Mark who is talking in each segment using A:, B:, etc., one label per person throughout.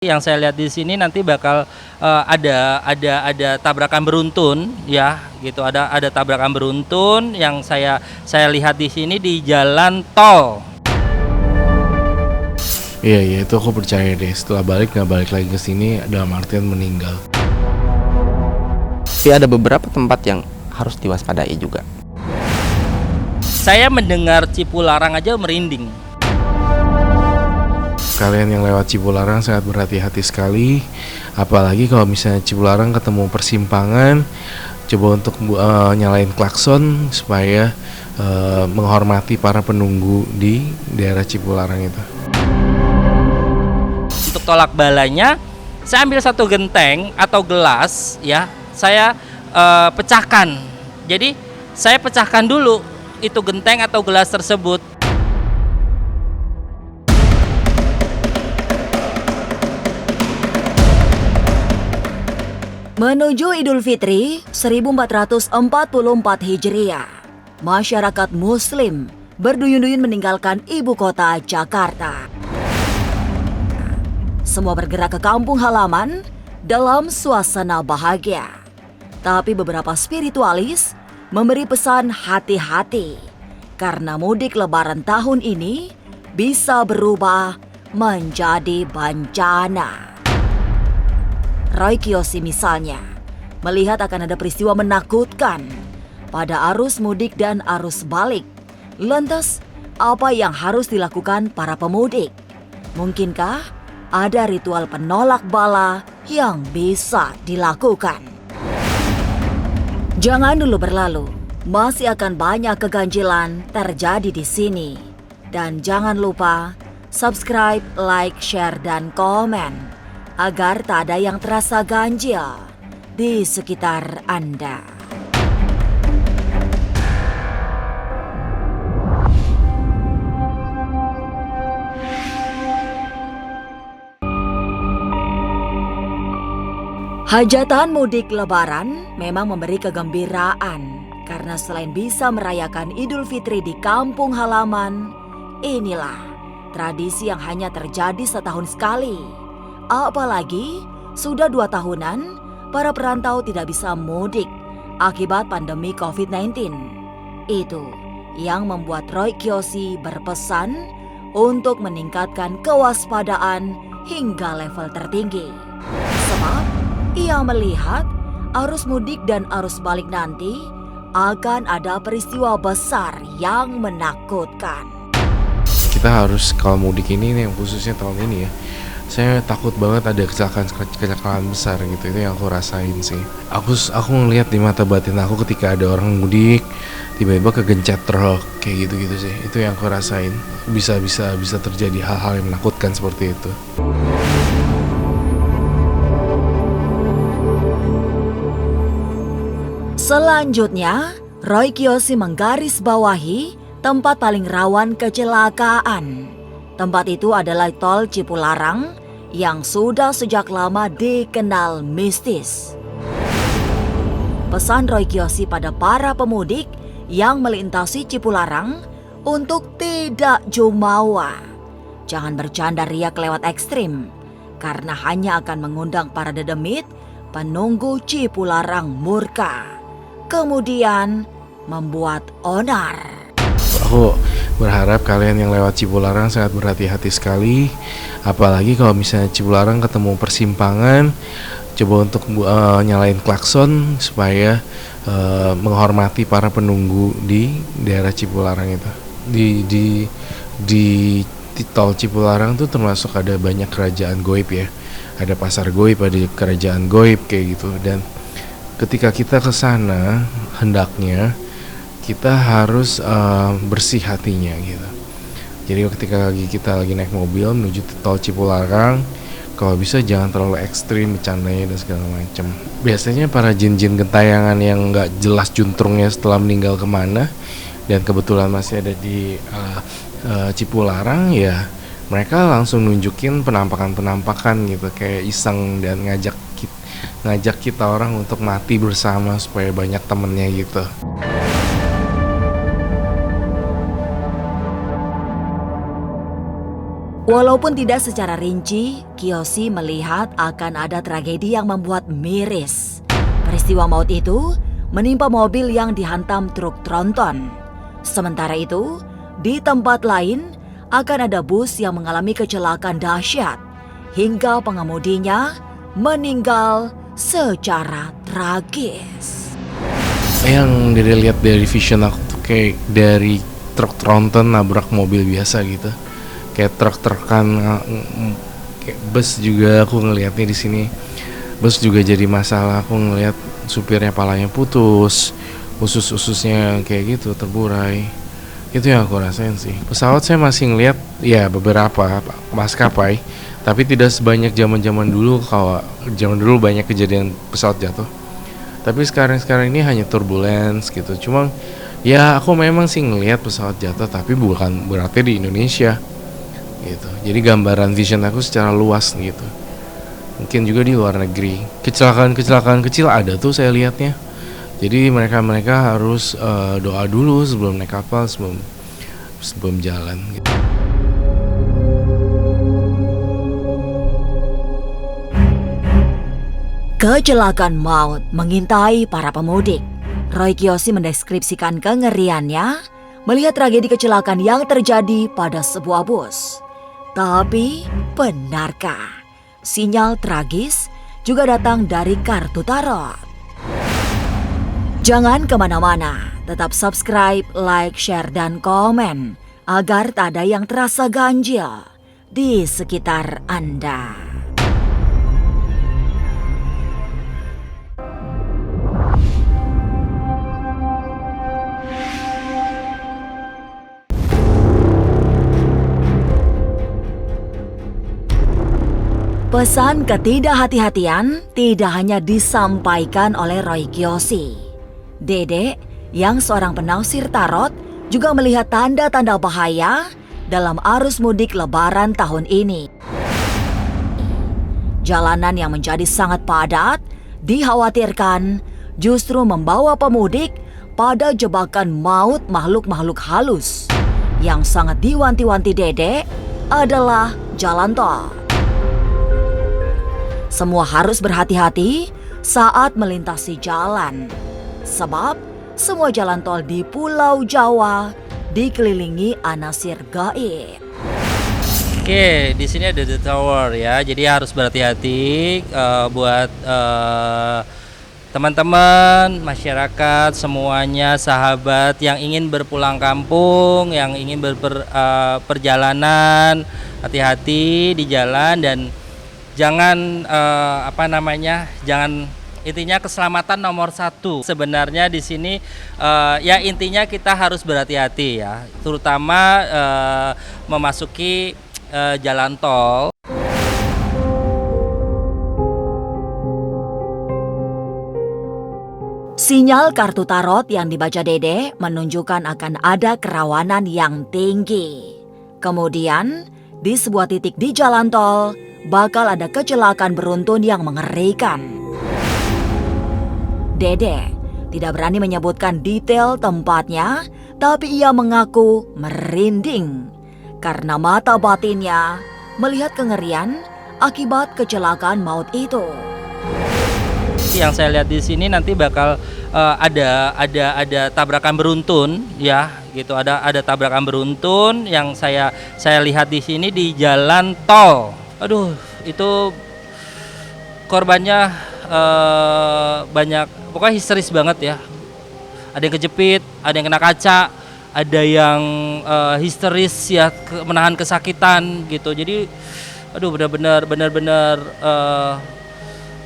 A: Yang saya lihat di sini nanti bakal, ada tabrakan beruntun ya gitu, ada tabrakan beruntun yang saya lihat di sini di jalan tol.
B: Iya iya, itu aku percaya deh, setelah balik nggak balik lagi ke sini dalam artian meninggal.
C: Tapi ada beberapa tempat yang harus diwaspadai juga.
A: Saya mendengar Cipularang aja merinding.
B: Kalian yang lewat Cipularang sangat berhati-hati sekali, apalagi kalau misalnya Cipularang ketemu persimpangan, coba untuk nyalain klakson supaya menghormati para penunggu di daerah Cipularang itu.
A: Untuk tolak balanya, saya ambil satu genteng atau gelas ya, saya pecahkan. Jadi saya pecahkan dulu itu genteng atau gelas tersebut.
D: Menuju Idul Fitri 1444 Hijriah, masyarakat Muslim berduyun-duyun meninggalkan ibu kota Jakarta. Semua bergerak ke kampung halaman dalam suasana bahagia. Tapi beberapa spiritualis memberi pesan hati-hati karena mudik lebaran tahun ini bisa berubah menjadi bencana. Roy Kiyoshi misalnya melihat akan ada peristiwa menakutkan pada arus mudik dan arus balik. Lantas, apa yang harus dilakukan para pemudik? Mungkinkah ada ritual penolak bala yang bisa dilakukan? Jangan dulu berlalu, masih akan banyak keganjilan terjadi di sini. Dan jangan lupa subscribe, like, share, dan komen agar tak ada yang terasa ganjil di sekitar Anda. Hajatan mudik lebaran memang memberi kegembiraan karena selain bisa merayakan Idul Fitri di kampung halaman, inilah tradisi yang hanya terjadi setahun sekali. Apalagi sudah 2 tahunan para perantau tidak bisa mudik akibat pandemi COVID-19. Itu yang membuat Roy Kiyoshi berpesan untuk meningkatkan kewaspadaan hingga level tertinggi. Sebab ia melihat arus mudik dan arus balik nanti akan ada peristiwa besar yang menakutkan.
B: Kita harus, kalau mudik ini yang khususnya tahun ini ya, saya takut banget ada kecelakaan besar gitu. Itu yang aku rasain sih. Aku ngelihat di mata batin aku ketika ada orang mudik tiba-tiba kegencet truk kayak gitu sih. Itu yang aku rasain. Bisa terjadi hal-hal yang menakutkan seperti itu.
D: Selanjutnya, Roy Kiyoshi menggarisbawahi tempat paling rawan kecelakaan. Tempat itu adalah tol Cipularang yang sudah sejak lama dikenal mistis. Pesan Roy Kiyoshi pada para pemudik yang melintasi Cipularang untuk tidak jumawa. Jangan bercanda riak lewat ekstrim, karena hanya akan mengundang para dedemit penunggu Cipularang murka. Kemudian membuat onar.
B: Aku berharap kalian yang lewat Cipularang sangat berhati-hati sekali, apalagi kalau misalnya Cipularang ketemu persimpangan, coba untuk nyalain klakson supaya menghormati para penunggu di daerah Cipularang itu. Di tol Cipularang tuh termasuk ada banyak kerajaan goib ya, ada pasar goib, ada kerajaan goib kayak gitu. Dan ketika kita ke sana, hendaknya kita harus bersih hatinya gitu. Jadi ketika kita lagi naik mobil menuju tol Cipularang, kalau bisa jangan terlalu ekstrim bercandanya dan segala macam. Biasanya para jin-jin gentayangan yang nggak jelas juntrungnya setelah meninggal kemana, dan kebetulan masih ada di Cipularang, ya mereka langsung nunjukin penampakan gitu, kayak iseng dan ngajak kita orang untuk mati bersama supaya banyak temennya gitu.
D: Walaupun tidak secara rinci, Kiyoshi melihat akan ada tragedi yang membuat miris. Peristiwa maut itu menimpa mobil yang dihantam truk tronton. Sementara itu, di tempat lain akan ada bus yang mengalami kecelakaan dahsyat hingga pengemudinya meninggal secara tragis.
B: Yang dilihat dari vision aku tuh kayak dari truk tronton nabrak mobil biasa gitu. Kayak truk-trukan, kayak bus juga aku ngelihatnya di sini. Bus juga jadi masalah, aku ngelihat supirnya palanya putus, usus-ususnya kayak gitu terburai. Itu yang aku rasain sih. Pesawat saya masih ngelihat ya beberapa maskapai, tapi tidak sebanyak zaman-zaman dulu. Kalau zaman dulu banyak kejadian pesawat jatuh. Tapi sekarang ini hanya turbulence gitu. Cuma ya aku memang sih ngelihat pesawat jatuh, tapi bukan berarti di Indonesia gitu. Jadi gambaran vision aku secara luas gitu. Mungkin juga di luar negeri kecelakaan kecil ada tuh saya lihatnya. Jadi mereka harus doa dulu sebelum naik kapal, sebelum jalan gitu.
D: Kecelakaan maut mengintai para pemudik. Roy Kiyoshi mendeskripsikan kengeriannya melihat tragedi kecelakaan yang terjadi pada sebuah bus. Tapi benarkah sinyal tragis juga datang dari kartu tarot? Jangan kemana-mana, tetap subscribe, like, share, dan komen agar tak ada yang terasa ganjil di sekitar Anda. Pesan ketidakhati-hatian tidak hanya disampaikan oleh Roy Kiyoshi. Dede, yang seorang penausir tarot, juga melihat tanda-tanda bahaya dalam arus mudik Lebaran tahun ini. Jalanan yang menjadi sangat padat dikhawatirkan justru membawa pemudik pada jebakan maut makhluk-makhluk halus. Yang sangat diwanti-wanti Dede adalah jalan tol. Semua harus berhati-hati saat melintasi jalan, sebab semua jalan tol di Pulau Jawa dikelilingi anasir gaib.
A: Oke, di sini ada The Tower ya, jadi harus berhati-hati buat teman-teman, masyarakat, semuanya, sahabat yang ingin berpulang kampung, yang ingin berperjalanan, hati-hati di jalan dan jangan jangan, intinya keselamatan nomor satu. Sebenarnya di sini ya intinya kita harus berhati-hati ya, terutama memasuki jalan tol.
D: Sinyal kartu tarot yang dibaca Dede menunjukkan akan ada kerawanan yang tinggi. Kemudian di sebuah titik di jalan tol bakal ada kecelakaan beruntun yang mengerikan. Dede tidak berani menyebutkan detail tempatnya, tapi ia mengaku merinding karena mata batinnya melihat kengerian akibat kecelakaan maut itu.
A: Yang saya lihat di sini nanti bakal ada tabrakan beruntun ya, gitu. Ada tabrakan beruntun yang saya lihat di sini di jalan tol. Aduh, itu korbannya banyak, pokoknya histeris banget ya. Ada yang kejepit, ada yang kena kaca, ada yang histeris ya, menahan kesakitan gitu. Jadi aduh benar-benar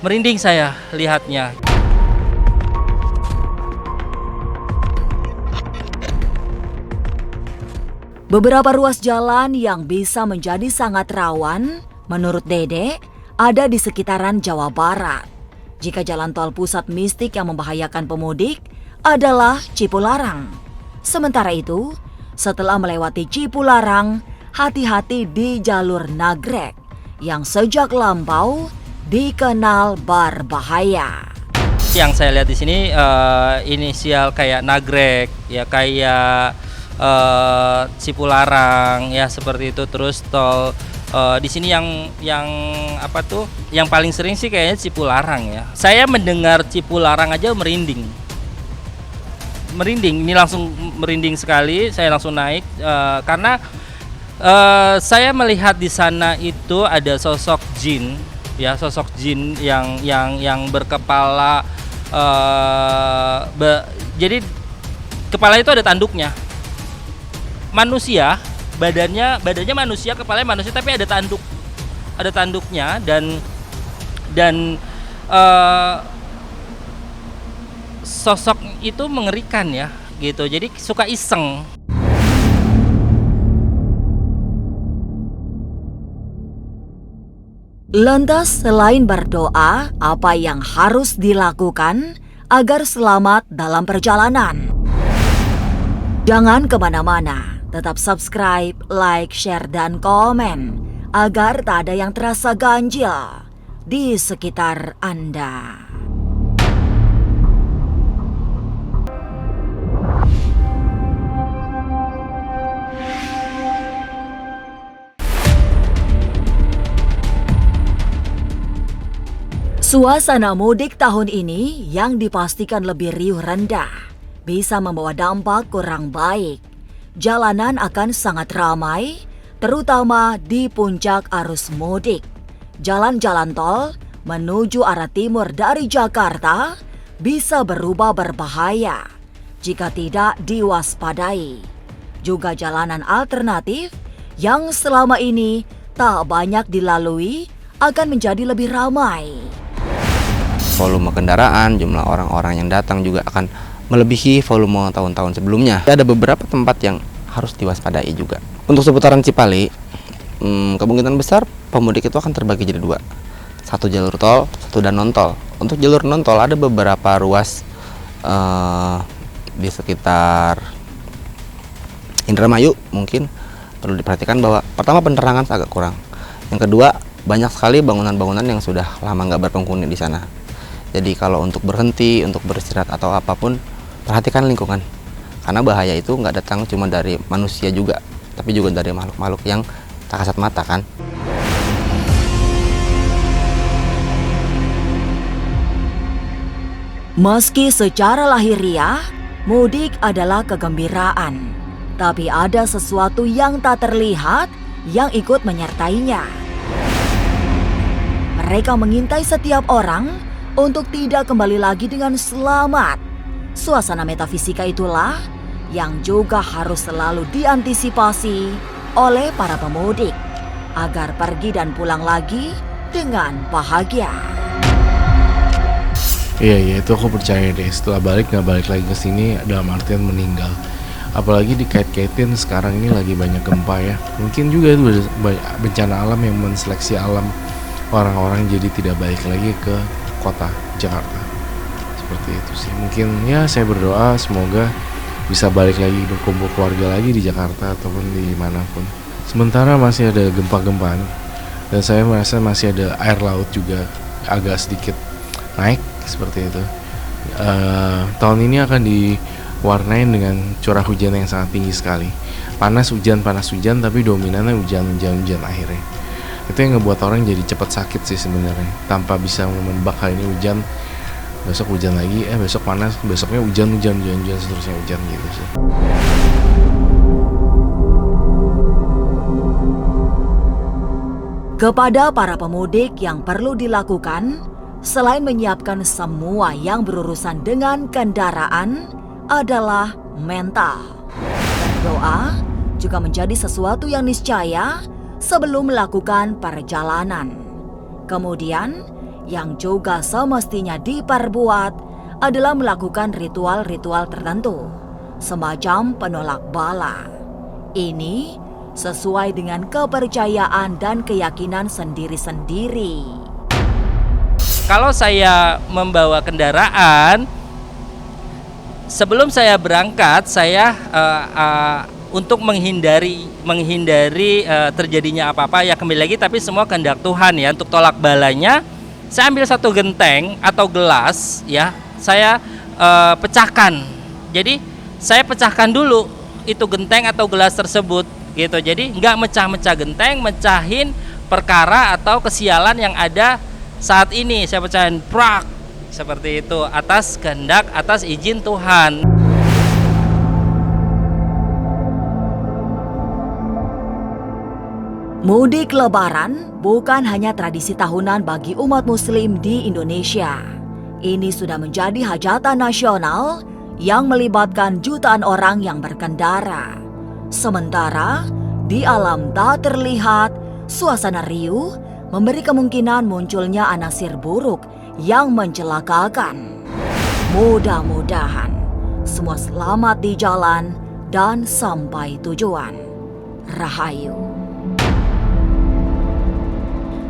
A: merinding saya lihatnya.
D: Beberapa ruas jalan yang bisa menjadi sangat rawan menurut Dede ada di sekitaran Jawa Barat. Jika jalan tol pusat mistik yang membahayakan pemudik adalah Cipularang. Sementara itu, setelah melewati Cipularang, hati-hati di jalur Nagrek yang sejak lampau dikenal berbahaya.
A: Yang saya lihat di sini inisial kayak Nagrek ya, kayak Cipularang ya seperti itu. Terus tol di sini yang apa tuh? Yang paling sering sih kayaknya Cipularang ya. Saya mendengar Cipularang aja merinding. Merinding, ini langsung merinding sekali. Saya langsung naik karena saya melihat di sana itu ada sosok jin, ya sosok jin yang berkepala. Jadi kepala itu ada tanduknya. Manusia, badannya manusia, kepalanya manusia, tapi ada tanduknya dan sosok itu mengerikan ya gitu. Jadi suka iseng.
D: Lantas selain berdoa, apa yang harus dilakukan agar selamat dalam perjalanan? Jangan kemana-mana, tetap subscribe, like, share, dan komen agar tak ada yang terasa ganjil di sekitar Anda. Suasana mudik tahun ini yang dipastikan lebih riuh rendah bisa membawa dampak kurang baik. Jalanan akan sangat ramai, terutama di puncak arus mudik. Jalan-jalan tol menuju arah timur dari Jakarta bisa berubah berbahaya jika tidak diwaspadai. Juga jalanan alternatif yang selama ini tak banyak dilalui akan menjadi lebih ramai.
C: Volume kendaraan, jumlah orang-orang yang datang juga akan melebihi volume tahun-tahun sebelumnya. Ada beberapa tempat yang harus diwaspadai juga. Untuk seputaran Cipali, kemungkinan besar pemudik itu akan terbagi jadi dua. Satu jalur tol, satu dan non-tol. Untuk jalur non-tol ada beberapa ruas di sekitar Indramayu, mungkin perlu diperhatikan bahwa pertama penerangan agak kurang. Yang kedua, banyak sekali bangunan-bangunan yang sudah lama nggak berpenghuni di sana. Jadi kalau untuk berhenti, untuk beristirahat atau apapun, perhatikan lingkungan. Karena bahaya itu nggak datang cuma dari manusia juga, tapi juga dari makhluk-makhluk yang tak kasat mata kan.
D: Meski secara lahiriah, mudik adalah kegembiraan, tapi ada sesuatu yang tak terlihat yang ikut menyertainya. Mereka mengintai setiap orang untuk tidak kembali lagi dengan selamat. Suasana metafisika itulah yang juga harus selalu diantisipasi oleh para pemudik agar pergi dan pulang lagi dengan bahagia.
B: Iya itu aku percaya deh, setelah balik nggak balik lagi ke sini dalam artian meninggal. Apalagi dikait-kaitin sekarang ini lagi banyak gempa ya. Mungkin juga itu bencana alam yang menseleksi alam orang-orang jadi tidak balik lagi ke kota Jakarta. Seperti itu sih. Mungkin ya saya berdoa semoga bisa balik lagi berkumpul keluarga lagi di Jakarta ataupun di manapun. Sementara masih ada gempa-gempaan dan saya merasa masih ada air laut juga agak sedikit naik seperti itu. Tahun ini akan diwarnain dengan curah hujan yang sangat tinggi sekali. Panas hujan tapi dominannya hujan akhirnya. Itu yang ngebuat orang jadi cepat sakit sih sebenarnya, tanpa bisa menebak hari ini hujan, besok hujan lagi, besok panas, besoknya hujan seterusnya hujan gitu sih.
D: Kepada para pemudik yang perlu dilakukan, selain menyiapkan semua yang berurusan dengan kendaraan, adalah mental. Berdoa juga menjadi sesuatu yang niscaya sebelum melakukan perjalanan. Kemudian, yang juga semestinya diperbuat adalah melakukan ritual-ritual tertentu, semacam penolak bala. Ini sesuai dengan kepercayaan dan keyakinan sendiri-sendiri.
A: Kalau saya membawa kendaraan, sebelum saya berangkat, saya untuk menghindari terjadinya apa-apa ya kembali lagi, tapi semua kehendak Tuhan ya. Untuk tolak balanya, saya ambil satu genteng atau gelas ya, saya pecahkan. Jadi saya pecahkan dulu itu genteng atau gelas tersebut gitu. Jadi nggak mecah-mecah genteng, mecahin perkara atau kesialan yang ada saat ini. Saya pecahin prak seperti itu atas kehendak, atas izin Tuhan.
D: Mudik Lebaran bukan hanya tradisi tahunan bagi umat Muslim di Indonesia. Ini sudah menjadi hajatan nasional yang melibatkan jutaan orang yang berkendara. Sementara di alam tak terlihat, suasana riuh memberi kemungkinan munculnya anasir buruk yang mencelakakan. Mudah-mudahan semua selamat di jalan dan sampai tujuan. Rahayu.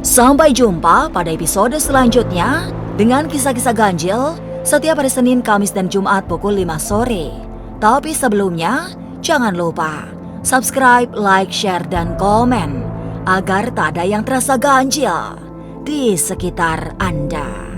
D: Sampai jumpa pada episode selanjutnya dengan kisah-kisah ganjil setiap hari Senin, Kamis, dan Jumat pukul 5 sore. Tapi sebelumnya, jangan lupa subscribe, like, share, dan komen agar tak ada yang terasa ganjil di sekitar Anda.